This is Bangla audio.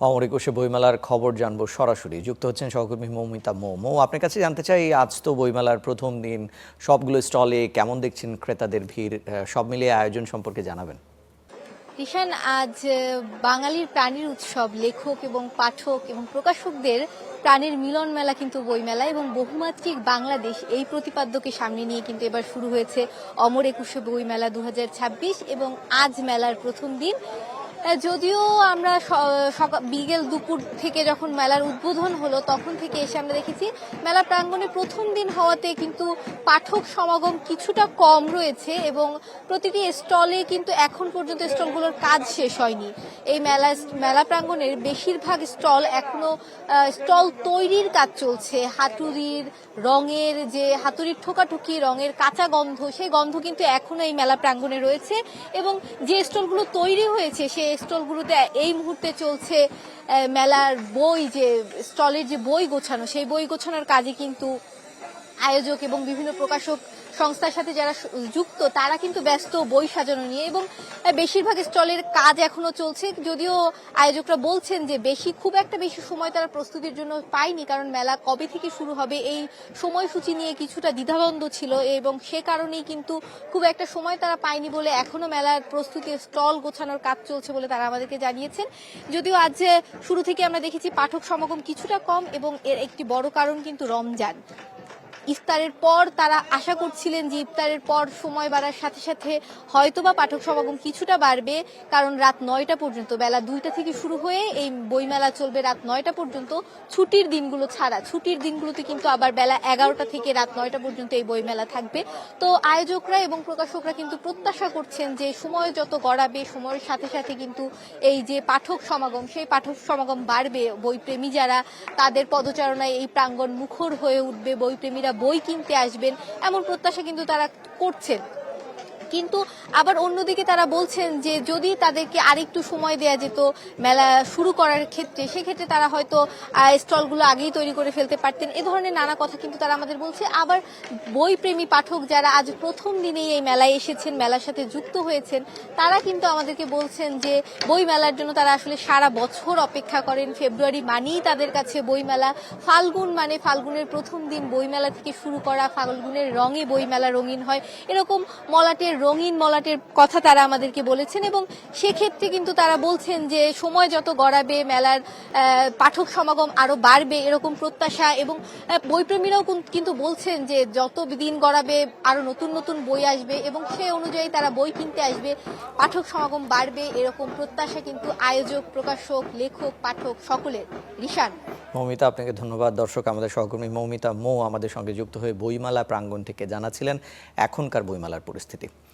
অমর একুশে বইমেলার খবর জানবো সরাসরি। যুক্ত হচ্ছেন সহকর্মী মৌমিতা। আপনার কাছে জানতে চাই, আজ তো বইমেলার প্রথম দিন, সবগুলো স্টলে কেমন দেখছেন ক্রেতাদের ভিড়, সব মিলিয়ে আয়োজন সম্পর্কে জানাবেন। ঈশান, আজ বাঙালির প্রাণীর উৎসব, লেখক এবং পাঠক এবং প্রকাশকদের প্রাণের মিলন মেলা কিন্তু বইমেলা, এবং বহুমাত্রিক বাংলাদেশ এই প্রতিপাদ্যকে সামনে নিয়ে কিন্তু এবার শুরু হয়েছে অমর একুশে বইমেলা 2026। এবং আজ মেলার প্রথম দিন। যদিও আমরা বিকেল দুপুর থেকে যখন মেলার উদ্বোধন হলো তখন থেকে এসে আমরা দেখেছি মেলা প্রাঙ্গণে প্রথম দিন হওয়াতে কিন্তু পাঠক সমাগম কিছুটা কম রয়েছে, এবং প্রতিটি স্টলে কিন্তু এখন পর্যন্ত স্টলগুলোর কাজ শেষ হয়নি। এই মেলা প্রাঙ্গণের বেশিরভাগ স্টল এখনো স্টল তৈরির কাজ চলছে। হাতুড়ির রঙের যে হাতুড়ির ঠোকাঠুকি রঙের কাঁচা গন্ধ, সেই গন্ধ কিন্তু এখনো এই মেলা প্রাঙ্গণে রয়েছে। এবং যে স্টলগুলো তৈরি হয়েছে সেই স্টলগুলোতে এই মুহূর্তে চলছে মেলার বই, যে স্টলের যে বই গোছানো, সেই বই গোছানোর কাজে কিন্তু আয়োজক এবং বিভিন্ন প্রকাশক সংস্থার সাথে যারা যুক্ত তারা কিন্তু ব্যস্ত বই সাজানো নিয়ে। এবং বেশিরভাগ স্টলের কাজ এখনো চলছে, যদিও আয়োজকরা বলছেন যে খুব একটা বেশি সময় তারা প্রস্তুতির জন্য পায়নি, কারণ মেলা কবে থেকে শুরু হবে এই সময়সূচি নিয়ে কিছুটা দ্বিধাদ্বন্দ্ব ছিল, এবং সে কারণেই কিন্তু খুব একটা সময় তারা পায়নি বলে এখনো মেলার প্রস্তুতি স্টল গোছানোর কাজ চলছে বলে তারা আমাদেরকে জানিয়েছেন। যদিও আজ শুরু থেকে আমরা দেখেছি পাঠক সমাগম কিছুটা কম, এবং এর একটি বড় কারণ কিন্তু রমজান। ইফতারের পর তারা আশা করছিলেন যে ইফতারের পর সময় বাড়ার সাথে সাথে হয়তোবা পাঠক সমাগম কিছুটা বাড়বে, কারণ রাত 9টা পর্যন্ত, বেলা 2টা থেকে শুরু হয়ে এই বইমেলা চলবে রাত 9টা পর্যন্ত। ছুটির দিনগুলো ছাড়া, ছুটির দিনগুলোতে কিন্তু আবার বেলা 11টা থেকে রাত 9টা পর্যন্ত এই বইমেলা থাকবে। তো আয়োজকরা এবং প্রকাশকরা কিন্তু প্রত্যাশা করছেন যে সময় যত গড়াবে, সময়ের সাথে সাথে কিন্তু এই যে পাঠক সমাগম, সেই পাঠক সমাগম বাড়বে। বইপ্রেমী যারা, তাদের পদচারণায় এই প্রাঙ্গণ মুখর হয়ে উঠবে, বইপ্রেমীরা বই কিনতে আসবেন, এমন প্রত্যাশা কিন্তু তারা করছেন। কিন্তু আবার অন্যদিকে তারা বলছেন যে যদি তাদেরকে আরেকটু সময় দেয়া যেত মেলা শুরু করার ক্ষেত্রে, সেক্ষেত্রে তারা হয়তো স্টলগুলো আগেই তৈরি করে ফেলতে পারতেন। এ ধরনের নানা কথা কিন্তু তারা আমাদের বলছে। আবার বইপ্রেমী পাঠক যারা আজ প্রথম দিনেই এই মেলায় এসেছেন, মেলার সাথে যুক্ত হয়েছেন, তারা কিন্তু আমাদেরকে বলছেন যে বই মেলার জন্য তারা আসলে সারা বছর অপেক্ষা করেন। ফেব্রুয়ারি মানেই তাদের কাছে বইমেলা, ফাল্গুন মানে ফাল্গুনের প্রথম দিন বইমেলা থেকে শুরু করা, ফাল্গুনের রঙে বইমেলা রঙিন হয়, এরকম রঙিন মলাটের কথা তারা আমাদেরকে বলেছেন। এবং সেক্ষেত্রে কিন্তু তারা বলছেন যে সময় যত গড়াবে মেলার পাঠক সমাগম আরো বাড়বে, এরকম প্রত্যাশা। এবং বইপ্রেমীরাও কিন্তু বলছেন যে যত দিন গড়াবে আরো নতুন নতুন বই আসবে, এবং সেই অনুযায়ী তারা বই কিনতে আসবে, পাঠক সমাগম বাড়বে, এরকম প্রত্যাশা কিন্তু আয়োজক, প্রকাশক, লেখক, পাঠক সকলের। ঋষান। মৌমিতা, আপনাকে ধন্যবাদ। দর্শক, আমাদের সহকর্মী মৌমিতা আমাদের সঙ্গে যুক্ত হয়ে বইমেলা প্রাঙ্গণ থেকে জানাচ্ছিলেন এখনকার বইমেলার পরিস্থিতি।